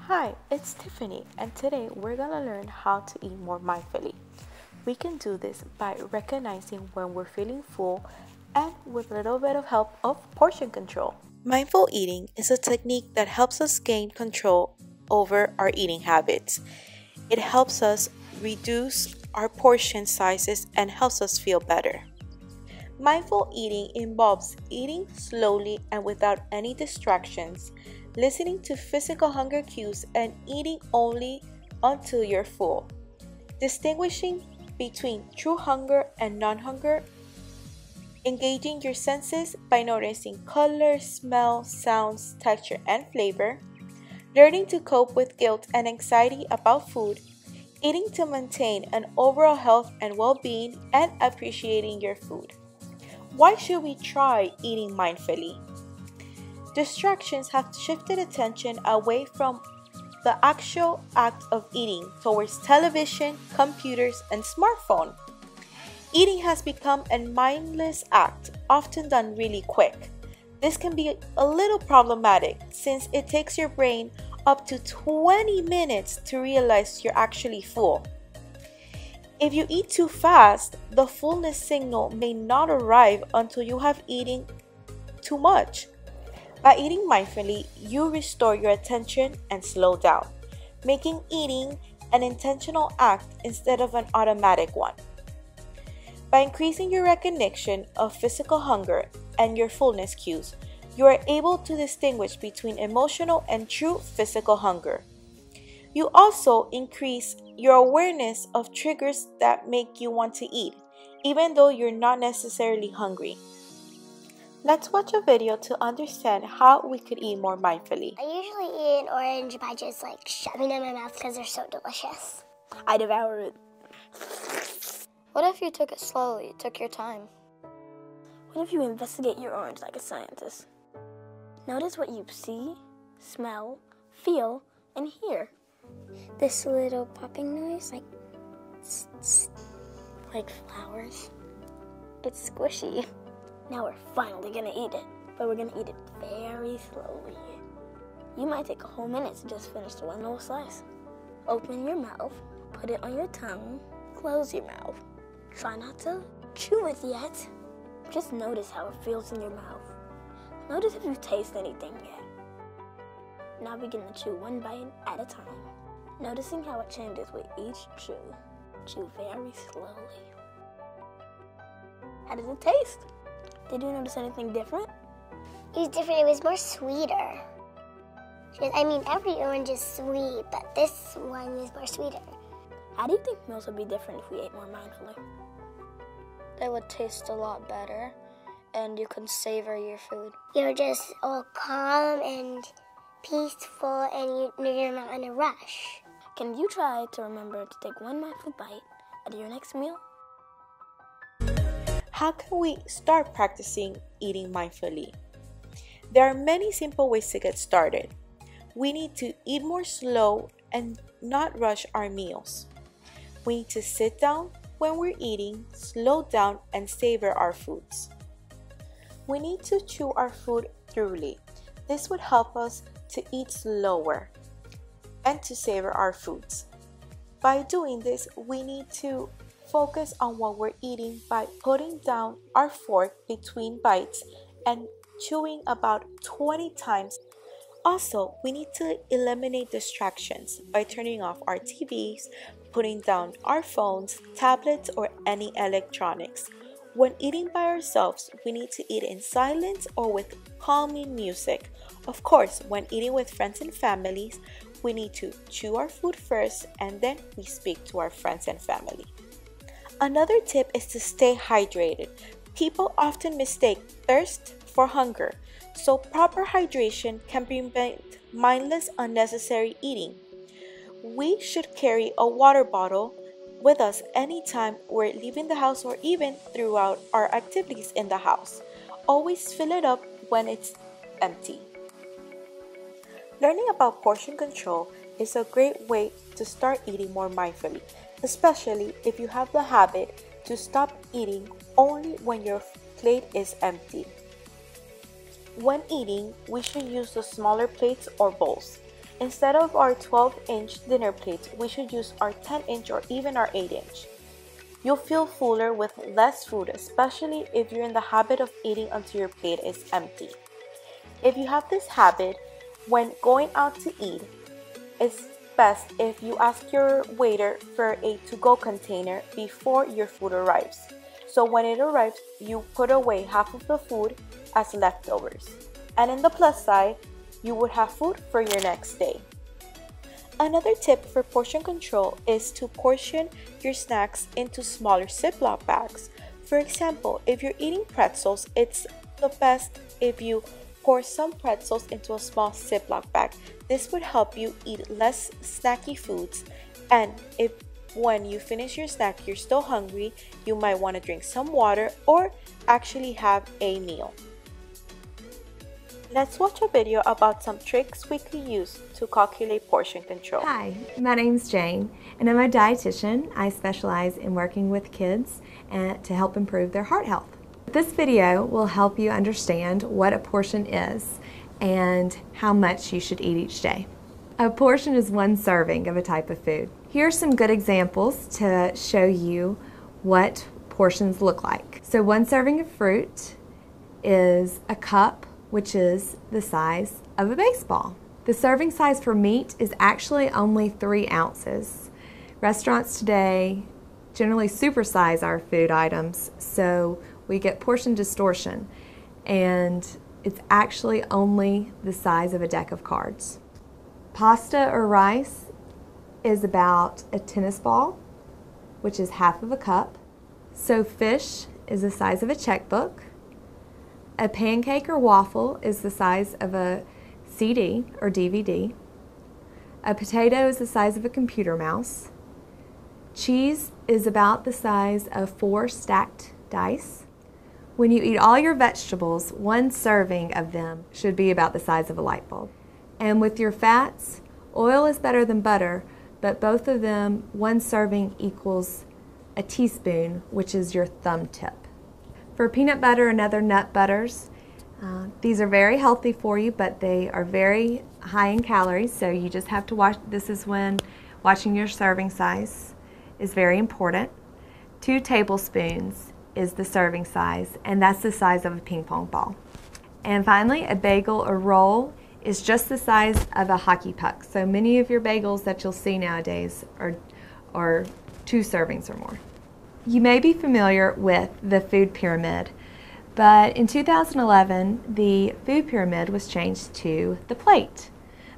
Hi, it's Tiffany, and today we're gonna learn how to eat more mindfully. We can do this by recognizing when we're feeling full and with a little bit of help of portion control. Mindful eating is a technique that helps us gain control over our eating habits. It helps us reduce our portion sizes and helps us feel better. Mindful eating involves eating slowly and without any distractions, listening to physical hunger cues, and eating only until you're full. Distinguishing between true hunger and non hunger, engaging your senses by noticing color, smell, sounds, texture, and flavor, learning to cope with guilt and anxiety about food, eating to maintain an overall health and well being, and appreciating your food. Why should we try eating mindfully? Distractions have shifted attention away from the actual act of eating towards television, computers, and smartphone. Eating has become a mindless act, often done really quick. This can be a little problematic since it takes your brain up to 20 minutes to realize you're actually full. If you eat too fast, the fullness signal may not arrive until you have eaten too much. By eating mindfully, you restore your attention and slow down, making eating an intentional act instead of an automatic one. By increasing your recognition of physical hunger and your fullness cues, you are able to distinguish between emotional and true physical hunger. You also increase your awareness of triggers that make you want to eat, even though you're not necessarily hungry. Let's watch a video to understand how we could eat more mindfully. I usually eat an orange by just shoving it in my mouth because they're so delicious. I devour it. What if you took it slowly, took your time? What if you investigate your orange like a scientist? Notice what you see, smell, feel, and hear. This little popping noise, like flowers. It's squishy. Now we're finally gonna eat it, but we're gonna eat it very slowly. You might take a whole minute to just finish one little slice. Open your mouth, put it on your tongue, close your mouth. Try not to chew it yet. Just notice how it feels in your mouth. Notice if you taste anything yet. Now begin to chew one bite at a time, noticing how it changes with each chew. Chew very slowly. How does it taste? Did you notice anything different? It was different. It was more sweeter. Every orange is sweet, but this one is more sweeter. How do you think meals would be different if we ate more mindfully? They would taste a lot better, and you could savor your food. You're just all calm and peaceful, and you're not in a rush. Can you try to remember to take one mindful bite at your next meal? How can we start practicing eating mindfully? There are many simple ways to get started. We need to eat more slow and not rush our meals. We need to sit down when we're eating, slow down, and savor our foods. We need to chew our food thoroughly. This would help us to eat slower and to savor our foods. By doing this, we need to focus on what we're eating by putting down our fork between bites and chewing about 20 times. Also, we need to eliminate distractions by turning off our TVs, putting down our phones, tablets, or any electronics. When eating by ourselves, we need to eat in silence or with calming music. Of course, when eating with friends and families, we need to chew our food first and then we speak to our friends and family. Another tip is to stay hydrated. People often mistake thirst for hunger, so proper hydration can prevent mindless, unnecessary eating. We should carry a water bottle with us anytime we're leaving the house or even throughout our activities in the house. Always fill it up when it's empty. Learning about portion control is a great way to start eating more mindfully, especially if you have the habit to stop eating only when your plate is empty. When eating, we should use the smaller plates or bowls. Instead of our 12-inch dinner plates, we should use our 10-inch or even our 8-inch. You'll feel fuller with less food, especially if you're in the habit of eating until your plate is empty. If you have this habit, when going out to eat, it's best if you ask your waiter for a to-go container before your food arrives. So when it arrives, you put away half of the food as leftovers. And in the plus side, you would have food for your next day. Another tip for portion control is to portion your snacks into smaller Ziploc bags. For example, if you're eating pretzels, it's the best if you pour some pretzels into a small Ziploc bag. This would help you eat less snacky foods, and if when you finish your snack you're still hungry, you might want to drink some water or actually have a meal. Let's watch a video about some tricks we can use to calculate portion control. Hi, my name's Jane, and I'm a dietitian. I specialize in working with kids and to help improve their heart health. This video will help you understand what a portion is and how much you should eat each day. A portion is one serving of a type of food. Here are some good examples to show you what portions look like. So one serving of fruit is a cup, which is the size of a baseball. The serving size for meat is actually only 3 ounces. Restaurants today generally supersize our food items, so we get portion distortion, and it's actually only the size of a deck of cards. Pasta or rice is about a tennis ball, which is half of a cup. So fish is the size of a checkbook. A pancake or waffle is the size of a CD or DVD. A potato is the size of a computer mouse. Cheese is about the size of 4 stacked dice. When you eat all your vegetables, 1 serving of them should be about the size of a light bulb. And with your fats, oil is better than butter, but both of them, 1 serving equals a teaspoon, which is your thumb tip. For peanut butter and other nut butters, these are very healthy for you, but they are very high in calories, so you just have to watch. This is when watching your serving size is very important. 2 tablespoons is the serving size, and that's the size of a ping pong ball. And finally, a bagel or roll is just the size of a hockey puck. So many of your bagels that you'll see nowadays are 2 servings or more. You may be familiar with the food pyramid, but in 2011, the food pyramid was changed to the plate.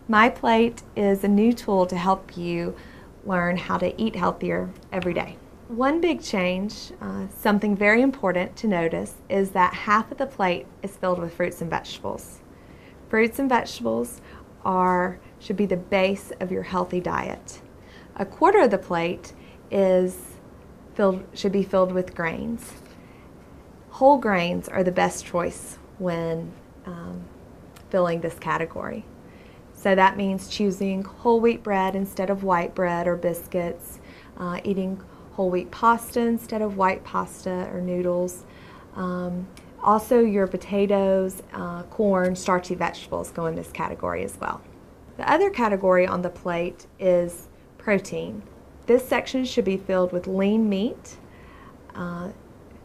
My Plate is a new tool to help you learn how to eat healthier every day. One big change, something very important to notice, is that half of the plate is filled with fruits and vegetables. Fruits and vegetables should be the base of your healthy diet. A quarter of the plate should be filled with grains. Whole grains are the best choice when filling this category. So that means choosing whole wheat bread instead of white bread or biscuits, eating whole wheat pasta instead of white pasta or noodles. Also your potatoes, corn, starchy vegetables go in this category as well. The other category on the plate is protein. This section should be filled with lean meat.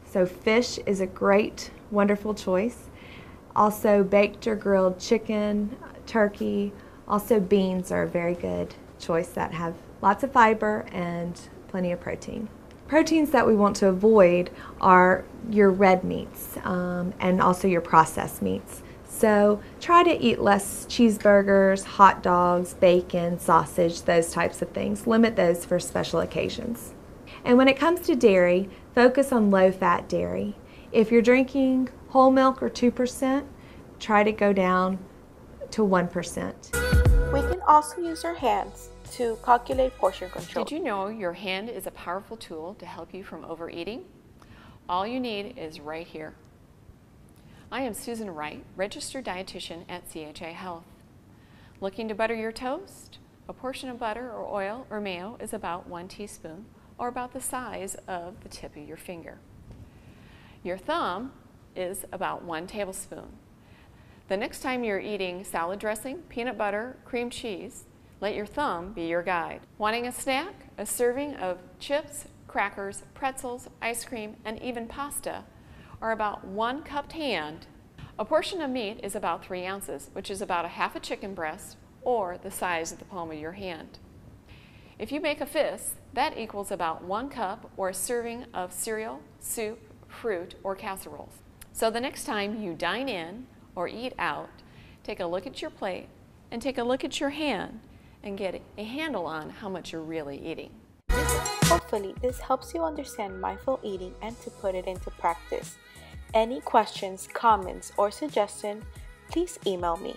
So fish is a great, wonderful choice. Also baked or grilled chicken, turkey. Also beans are a very good choice that have lots of fiber and plenty of protein. Proteins that we want to avoid are your red meats and also your processed meats. So try to eat less cheeseburgers, hot dogs, bacon, sausage, those types of things. Limit those for special occasions. And when it comes to dairy, focus on low-fat dairy. If you're drinking whole milk or 2%, try to go down to 1%. We can also use our hands to calculate portion control. Did you know your hand is a powerful tool to help you from overeating? All you need is right here. I am Susan Wright, registered dietitian at CHA Health. Looking to butter your toast? A portion of butter or oil or mayo is about 1 teaspoon, or about the size of the tip of your finger. Your thumb is about 1 tablespoon. The next time you're eating salad dressing, peanut butter, cream cheese, let your thumb be your guide. Wanting a snack? A serving of chips, crackers, pretzels, ice cream, and even pasta are about 1 cupped hand. A portion of meat is about 3 ounces, which is about a half a chicken breast or the size of the palm of your hand. If you make a fist, that equals about 1 cup or a serving of cereal, soup, fruit, or casseroles. So the next time you dine in or eat out, take a look at your plate and take a look at your hand and get a handle on how much you're really eating. Hopefully, this helps you understand mindful eating and to put it into practice. Any questions, comments, or suggestions, please email me.